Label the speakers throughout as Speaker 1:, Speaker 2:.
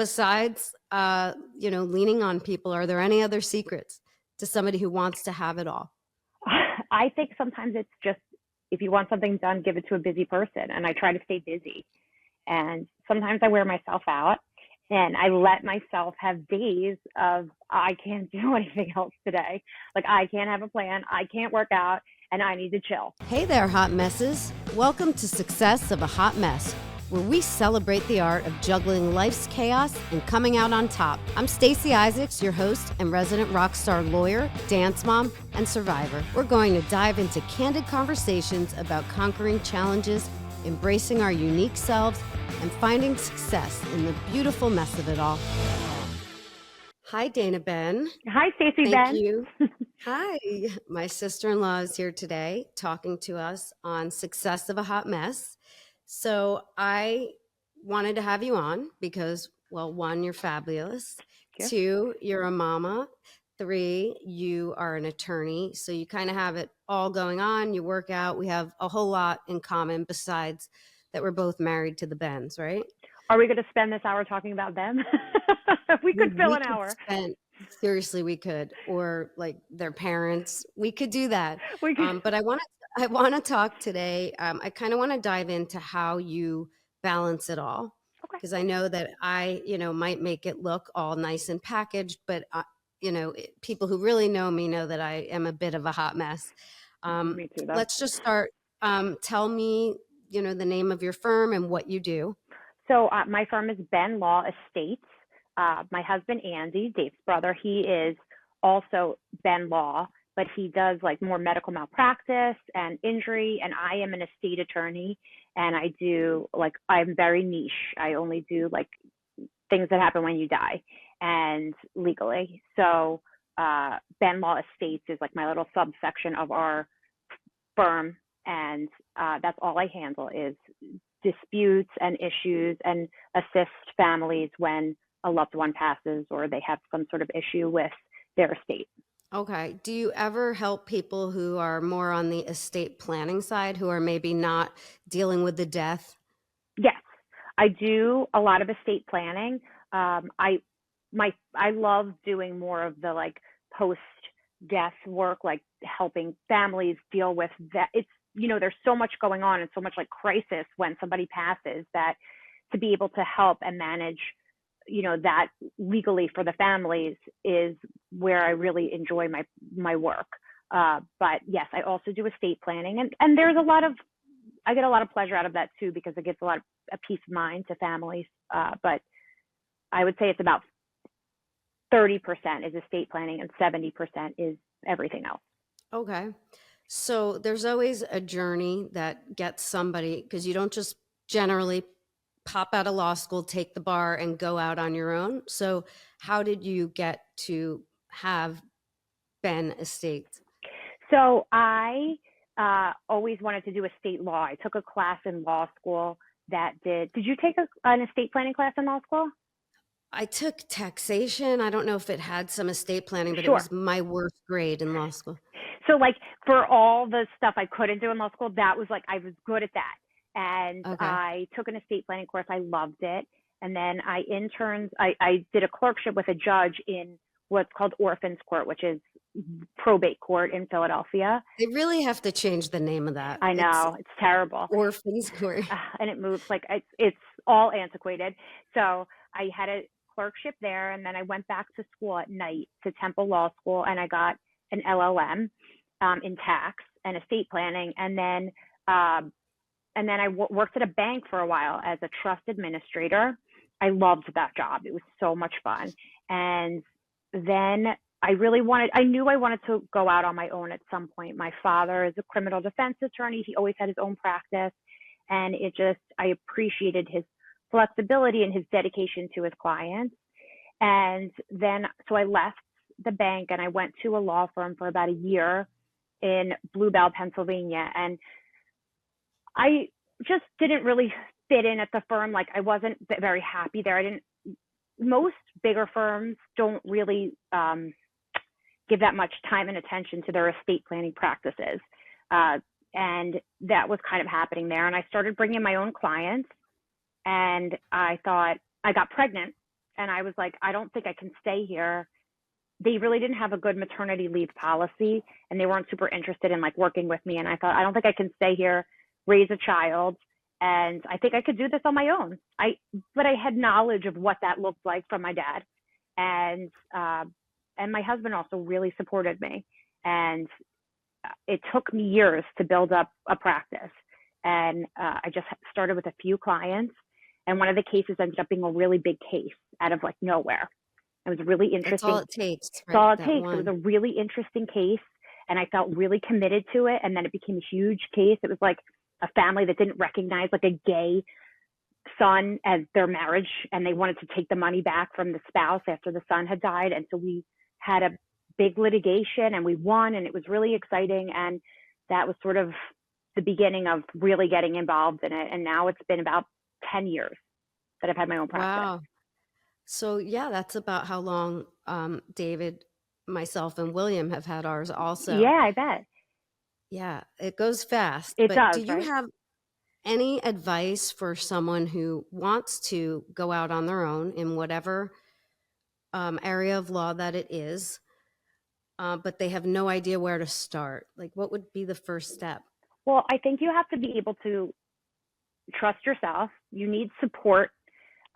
Speaker 1: besides, leaning on people, are there any other secrets to somebody who wants to have it all?
Speaker 2: I think sometimes it's just if you want something done, give it to a busy person. And I try to stay busy. And sometimes I wear myself out and I let myself have days of I can't do anything else today. Like I can't have a plan, I can't work out, and I need to chill.
Speaker 1: Hey there, hot messes. Welcome to Success of a Hot Mess, where we celebrate the art of juggling life's chaos and coming out on top. I'm Stacey Isaacs, your host and resident rock star lawyer, dance mom, and survivor. We're going to dive into candid conversations about conquering challenges, embracing our unique selves, and finding success in the beautiful mess of it all. Hi, Dayna Benn.
Speaker 2: Hi, Stacey Benn.
Speaker 1: Thank you. Hi. My sister-in-law is here today talking to us on Success of a Hot Mess. So I wanted to have you on because, well, one, you're fabulous. Two, you're a mama. Three, you are an attorney. So you kind of have it all going on. You work out. We have a whole lot in common besides that we're both married to the Benns, right?
Speaker 2: Are we going to spend this hour talking about them? we could fill an hour.
Speaker 1: Seriously, we could. Or like their parents. We could do that. But I want to talk today. I kind of want to dive into how you balance it all. Because I know that I, might make it look all nice and packaged, but people who really know me know that I am a bit of a hot mess.
Speaker 2: Me too, though.
Speaker 1: Let's just start. Tell me, the name of your firm and what you do.
Speaker 2: So my firm is Benn Law Estates. My husband, Andy, Dave's brother, he is also Benn Law, but he does like more medical malpractice and injury. And I am an estate attorney and I do I'm very niche. I only do like things that happen when you die and legally. So Benn Law Estates is like my little subsection of our firm. And that's all I handle is disputes and issues and assist families when a loved one passes or they have some sort of issue with their estate.
Speaker 1: Okay. Do you ever help people who are more on the estate planning side, who are maybe not dealing with the death?
Speaker 2: Yes, I do a lot of estate planning. I love doing more of the like post-death work, like helping families deal with that. It's, there's so much going on and so much like crisis when somebody passes that to be able to help and manage that legally for the families is where I really enjoy my work. But yes, I also do estate planning and there's I get a lot of pleasure out of that too, because it gives a peace of mind to families. But I would say it's about 30% is estate planning and 70% is everything else.
Speaker 1: Okay. So there's always a journey that gets somebody, because you don't just generally pop out of law school, take the bar, and go out on your own. So how did you get to have Benn Estates?
Speaker 2: So I always wanted to do estate law. I took a class in law school that did you take an estate planning class in law school?
Speaker 1: I took taxation. I don't know if it had some estate planning, but
Speaker 2: Sure.
Speaker 1: It was my worst grade in law school.
Speaker 2: So like for all the stuff I couldn't do in law school, that was like, I was good at that. And okay. I took an estate planning course. I loved it. And then I did a clerkship with a judge in what's called Orphans Court, which is probate court in Philadelphia.
Speaker 1: They really have to change the name of that.
Speaker 2: I know, it's terrible.
Speaker 1: Orphans Court.
Speaker 2: And it moves like it's all antiquated. So I had a clerkship there, and then I went back to school at night to Temple Law School, and I got an LLM in tax and estate planning, and then I worked at a bank for a while as a trust administrator. I loved that job. It was so much fun. And then I knew I wanted to go out on my own at some point. My father is a criminal defense attorney. He always had his own practice. And I appreciated his flexibility and his dedication to his clients. And then, so I left the bank and I went to a law firm for about a year in Blue Bell, Pennsylvania. And I just didn't really fit in at the firm. Like I wasn't very happy there. Most bigger firms don't really give that much time and attention to their estate planning practices. And that was kind of happening there. And I started bringing my own clients, and I thought I got pregnant and I was like, I don't think I can stay here. They really didn't have a good maternity leave policy, and they weren't super interested in like working with me. And I thought, I don't think I can stay here, raise a child, and I think I could do this on my own. But I had knowledge of what that looked like from my dad, and my husband also really supported me. And it took me years to build up a practice. And I just started with a few clients, and one of the cases ended up being a really big case out of like nowhere. It was really interesting.
Speaker 1: That's all it takes.
Speaker 2: That's all it takes. It was a really interesting case, and I felt really committed to it. And then it became a huge case. It was like a family that didn't recognize like a gay son as their marriage, and they wanted to take the money back from the spouse after the son had died. And so we had a big litigation, and we won, and it was really exciting. And that was sort of the beginning of really getting involved in it. And now it's been about 10 years that I've had my own practice.
Speaker 1: Wow. So yeah, that's about how long David, myself, and William have had ours also.
Speaker 2: Yeah, I bet.
Speaker 1: Yeah, it goes fast.
Speaker 2: It
Speaker 1: but
Speaker 2: does,
Speaker 1: do you
Speaker 2: right?
Speaker 1: have any advice for someone who wants to go out on their own in whatever area of law that it is, but they have no idea where to start? Like, what would be the first step?
Speaker 2: Well, I think you have to be able to trust yourself. You need support.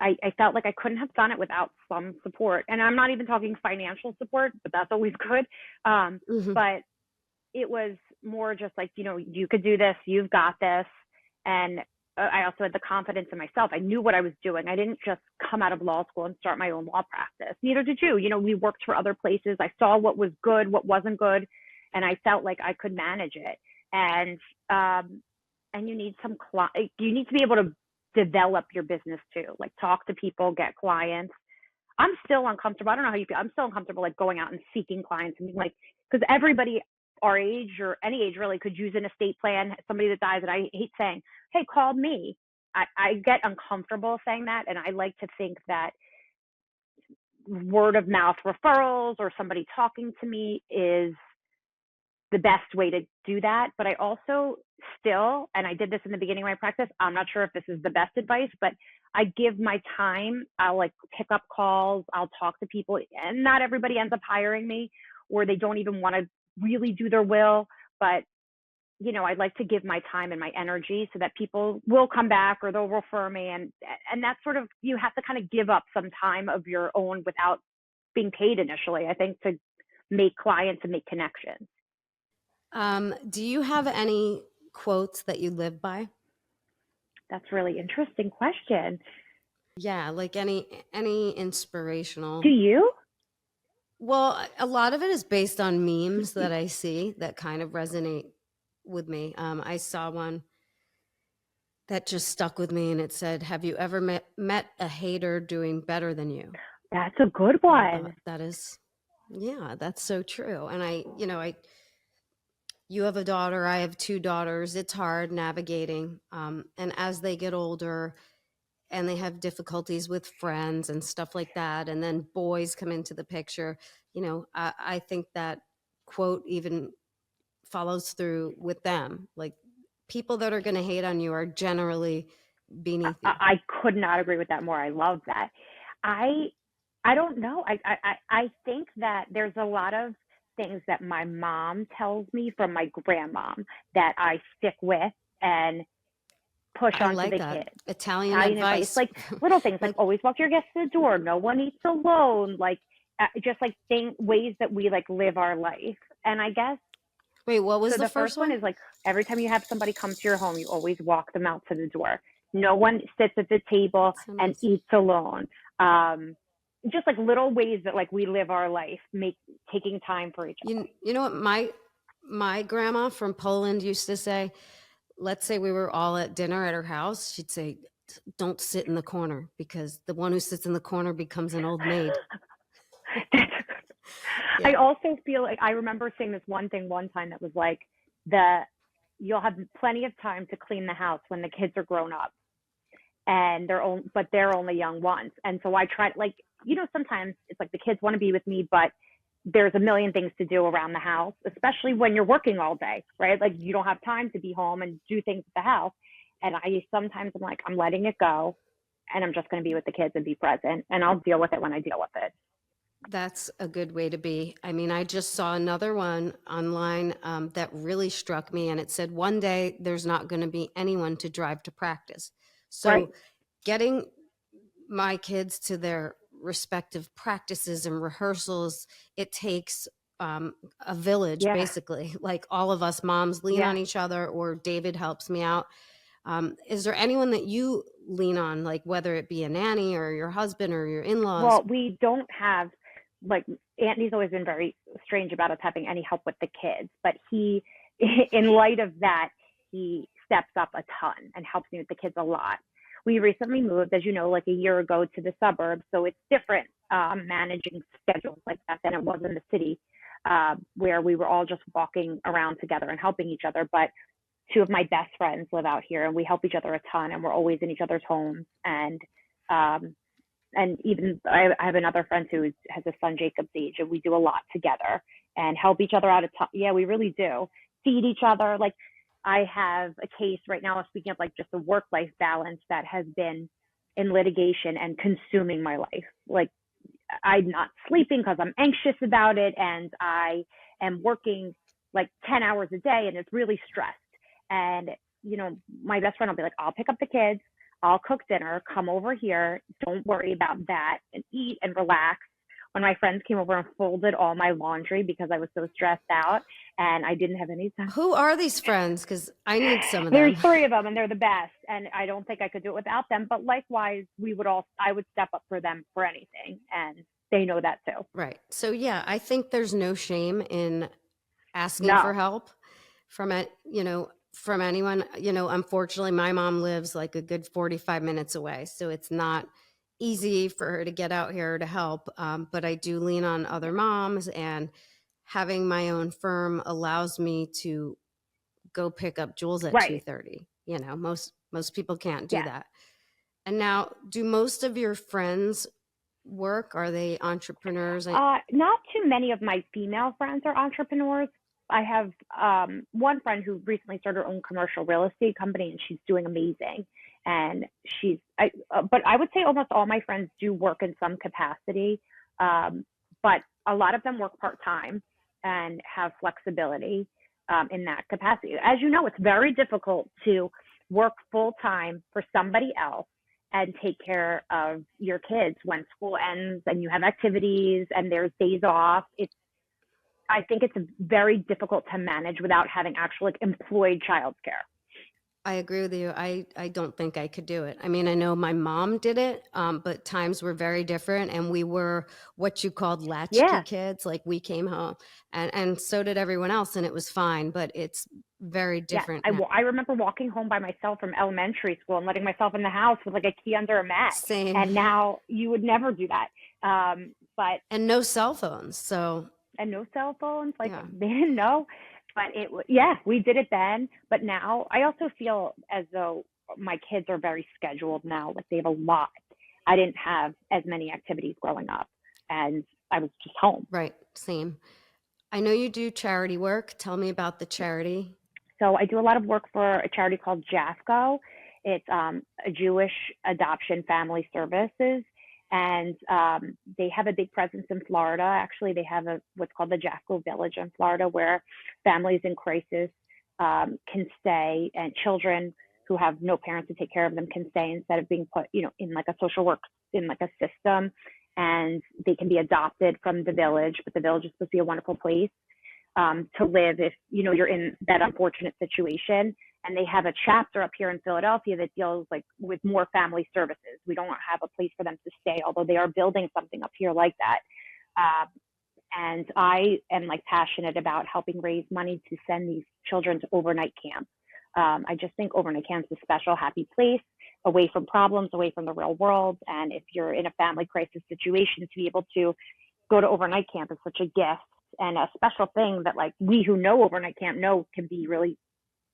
Speaker 2: I felt like I couldn't have done it without some support. And I'm not even talking financial support, but that's always good. But it was more just like, you could do this, you've got this. And I also had the confidence in myself. I knew what I was doing. I didn't just come out of law school and start my own law practice. Neither did you. We worked for other places. I saw what was good, what wasn't good, and I felt like I could manage it. And you need you need to be able to develop your business too, like talk to people, get clients. I'm still uncomfortable. I don't know how you feel. I'm still uncomfortable like going out and seeking clients and like, because everybody our age or any age really could use an estate plan, somebody that dies. And I hate saying, hey, call me. I get uncomfortable saying that. And I like to think that word of mouth referrals or somebody talking to me is the best way to do that. But I also still, and I did this in the beginning of my practice, I'm not sure if this is the best advice, but I give my time. I'll like pick up calls. I'll talk to people, and not everybody ends up hiring me, or they don't even want to really do their will. But, I'd like to give my time and my energy so that people will come back or they'll refer me. And that's sort of, you have to kind of give up some time of your own without being paid initially, I think, to make clients and make connections.
Speaker 1: Do you have any quotes that you live by?
Speaker 2: That's a really interesting question.
Speaker 1: Yeah, like any inspirational.
Speaker 2: Do you?
Speaker 1: Well, a lot of it is based on memes that I see that kind of resonate with me. I saw one that just stuck with me, and it said, "Have you ever met a hater doing better than you?"
Speaker 2: That's a good one.
Speaker 1: That is, yeah, that's so true. And you have a daughter, I have two daughters. It's hard navigating. And as they get older and they have difficulties with friends and stuff like that, and then boys come into the picture, I think that quote even follows through with them. Like, people that are going to hate on you are generally beneath you.
Speaker 2: I could not agree with that more. I love that. I don't know. I think that there's a lot of things that my mom tells me from my grandmom that I stick with and push onto the kids.
Speaker 1: Italian advice.
Speaker 2: It's like little things like always walk your guests to the door. No one eats alone. Like just like ways that we like live our life. And I guess.
Speaker 1: Wait, what was
Speaker 2: the first one? Is like every time you have somebody come to your home, you always walk them out to the door. No one sits at the table and eats alone. Just like little ways that like we live our life, taking time for each other.
Speaker 1: You know what my grandma from Poland used to say? Let's say we were all at dinner at her house. She'd say, "Don't sit in the corner, because the one who sits in the corner becomes an old maid."
Speaker 2: Yeah. I also feel like I remember saying this one thing one time that was like, you'll have plenty of time to clean the house when the kids are grown up, and they're only young ones. And so I tried, like, sometimes it's like the kids want to be with me, but there's a million things to do around the house, especially when you're working all day, right? Like you don't have time to be home and do things at the house. And sometimes I'm like, I'm letting it go. and I'm just going to be with the kids and be present, and I'll deal with it when I deal with it.
Speaker 1: That's a good way to be. I mean, I just saw another one online that really struck me, and it said, one day there's not going to be anyone to drive to practice. So
Speaker 2: Right.
Speaker 1: getting my kids to their respective practices and rehearsals, it takes a village,
Speaker 2: Yeah.
Speaker 1: basically. Like all of us moms lean
Speaker 2: Yeah.
Speaker 1: on each other, or David helps me out. Is there anyone that you lean on, like whether it be a nanny or your husband or your in-laws?
Speaker 2: Well, we don't have, like, Anthony's always been very strange about us having any help with the kids, but he, in light of that, he steps up a ton and helps me with the kids a lot. We recently moved, as you know, like a year ago to the suburbs, so it's different managing schedules like that than it was in the city, where we were all just walking around together and helping each other. But two of my best friends live out here, and we help each other a ton, and we're always in each other's homes. And even I have another friend who has a son Jacob's age, and we do a lot together and help each other out a ton. Yeah, we really do. Feed each other. Like, I have a case right now, speaking of like just the work-life balance, that has been in litigation and consuming my life. Like, I'm not sleeping because I'm anxious about it, and I am working like 10 hours a day, and it's really stressed. And, my best friend will be like, I'll pick up the kids, I'll cook dinner, come over here, don't worry about that, and eat and relax. When my friends came over and folded all my laundry because I was so stressed out and I didn't have any time.
Speaker 1: Who are these friends? Because I need some of them.
Speaker 2: There's three of them, and they're the best, and I don't think I could do it without them. But likewise, I would step up for them for anything, and they know that too.
Speaker 1: Right. So yeah, I think there's no shame in asking
Speaker 2: No.
Speaker 1: for help from from anyone. Unfortunately, my mom lives like a good 45 minutes away, so it's not easy for her to get out here to help. But I do lean on other moms, and having my own firm allows me to go pick up Jules at
Speaker 2: Right.
Speaker 1: 2:30. Most people can't do
Speaker 2: Yeah.
Speaker 1: that. And now, do most of your friends work? Are they entrepreneurs?
Speaker 2: Not too many of my female friends are entrepreneurs. I have one friend who recently started her own commercial real estate company, and she's doing amazing. And but I would say almost all my friends do work in some capacity, but a lot of them work part-time and have flexibility in that capacity. As you know, it's very difficult to work full-time for somebody else and take care of your kids when school ends and you have activities and there's days off. I think it's very difficult to manage without having actual employed childcare.
Speaker 1: I agree with you. I don't think I could do it. I mean, I know my mom did it, but times were very different, and we were what you called latchkey kids. Like, we came home, and so did everyone else, and it was fine. But it's very different.
Speaker 2: Yeah, I remember walking home by myself from elementary school and letting myself in the house with like a key under a mat.
Speaker 1: Same.
Speaker 2: And now you would never do that.
Speaker 1: And no cell phones.
Speaker 2: And no cell phones. Like,
Speaker 1: yeah.
Speaker 2: They didn't know. But we did it then. But now I also feel as though my kids are very scheduled now. Like, they have a lot. I didn't have as many activities growing up, and I was just home.
Speaker 1: Right. Same. I know you do charity work. Tell me about the charity.
Speaker 2: So I do a lot of work for a charity called JAFCO. It's a Jewish adoption family services. And they have a big presence in Florida. Actually, they have what's called the JAFCO Village in Florida, where families in crisis can stay, and children who have no parents to take care of them can stay instead of being put, in like a social work, in like a system. And they can be adopted from the village, but the village is supposed to be a wonderful place to live if, you're in that unfortunate situation. And they have a chapter up here in Philadelphia that deals with more family services. We don't have a place for them to stay, although they are building something up here like that. And I am passionate about helping raise money to send these children to overnight camp. I just think overnight camp is a special, happy place, away from problems, away from the real world. And if you're in a family crisis situation, to be able to go to overnight camp is such a gift and a special thing that we who know overnight camp know can be really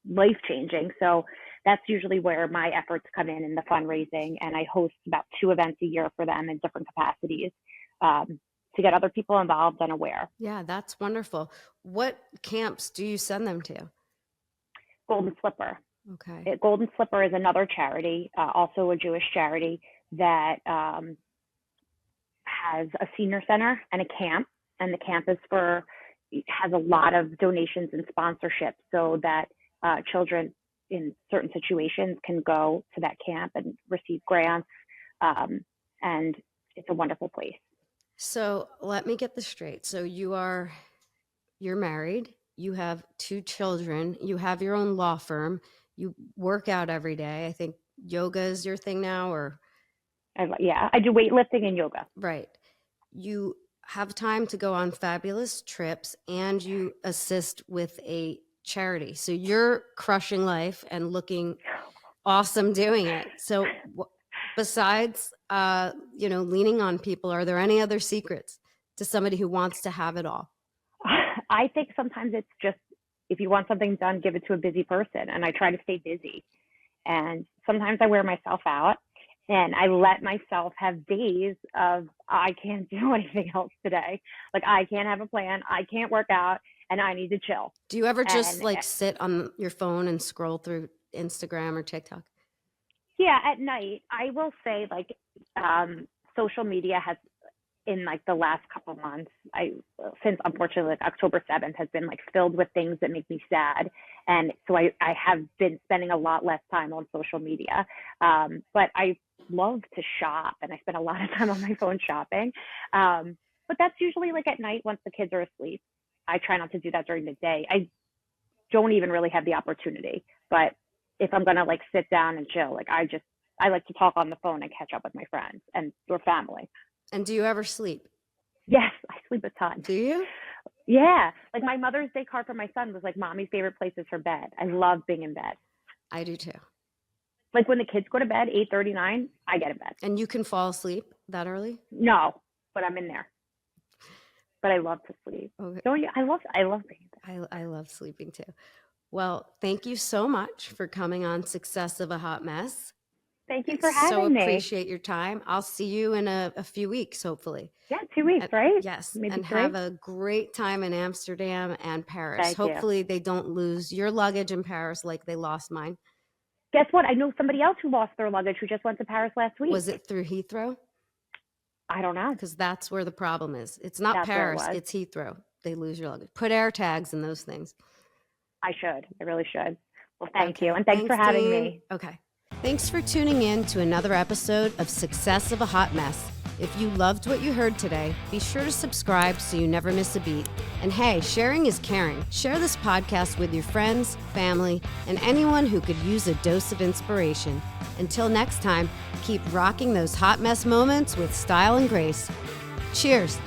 Speaker 2: life-changing. So that's usually where my efforts come in the fundraising. And I host about 2 events a year for them in different capacities to get other people involved and aware.
Speaker 1: Yeah, that's wonderful. What camps do you send them to?
Speaker 2: Golden Slipper.
Speaker 1: Okay.
Speaker 2: Golden Slipper is another charity, also a Jewish charity. that has a senior center and a camp, and the camp has a lot of donations and sponsorships so that children in certain situations can go to that camp and receive grants, and it's a wonderful place.
Speaker 1: So let me get this straight. So you're married, you have 2 children, you have your own law firm, you work out every day. I think yoga is your thing now, or?
Speaker 2: Yeah, I do weightlifting and yoga.
Speaker 1: Right. You have time to go on fabulous trips, and you assist with a charity. So you're crushing life and looking awesome doing it. So besides, leaning on people, are there any other secrets to somebody who wants to have it all?
Speaker 2: I think sometimes it's just, if you want something done, give it to a busy person. And I try to stay busy. And sometimes I wear myself out, and I let myself have days of, I can't do anything else today. Like, I can't have a plan. I can't work out, and I need to chill.
Speaker 1: Do you ever just sit on your phone and scroll through Instagram or TikTok?
Speaker 2: Yeah, at night. I will say, social media has, in the last couple months, since unfortunately October 7th has been filled with things that make me sad. And so I have been spending a lot less time on social media. But I love to shop, and I spend a lot of time on my phone shopping. But that's usually at night once the kids are asleep. I try not to do that during the day. I don't even really have the opportunity. But if I'm going to sit down and chill, I like to talk on the phone and catch up with my friends and your family.
Speaker 1: And do you ever sleep?
Speaker 2: Yes, I sleep a ton.
Speaker 1: Do you?
Speaker 2: Yeah. My Mother's Day card for my son was Mommy's favorite place is her bed. I love being in bed.
Speaker 1: I do too.
Speaker 2: When the kids go to bed, 8:39, I get in bed.
Speaker 1: And you can fall asleep that early?
Speaker 2: No, but I'm in there. But I love to sleep.
Speaker 1: Okay.
Speaker 2: Don't you? I love being in bed.
Speaker 1: I love sleeping too. Well, thank you so much for coming on Success of a Hot Mess.
Speaker 2: Thank you for having me.
Speaker 1: So appreciate your time. I'll see you in a few weeks, hopefully.
Speaker 2: Yeah, 2 weeks, right?
Speaker 1: Yes.
Speaker 2: Maybe
Speaker 1: and
Speaker 2: 3.
Speaker 1: Have a great time in Amsterdam and Paris.
Speaker 2: Thank
Speaker 1: hopefully
Speaker 2: you.
Speaker 1: They don't lose your luggage in Paris like they lost mine.
Speaker 2: Guess what? I know somebody else who lost their luggage who just went to Paris last week.
Speaker 1: Was it through Heathrow?
Speaker 2: I don't know.
Speaker 1: Because that's where the problem is. It's not Paris, it's Heathrow. They lose your luggage. Put air tags in those things.
Speaker 2: I should. I really should. Well, thank you. And thanks for having me.
Speaker 1: Okay. Thanks for tuning in to another episode of Success of a Hot Mess. If you loved what you heard today, be sure to subscribe so you never miss a beat. And hey, sharing is caring. Share this podcast with your friends, family, and anyone who could use a dose of inspiration. Until next time, keep rocking those hot mess moments with style and grace. Cheers.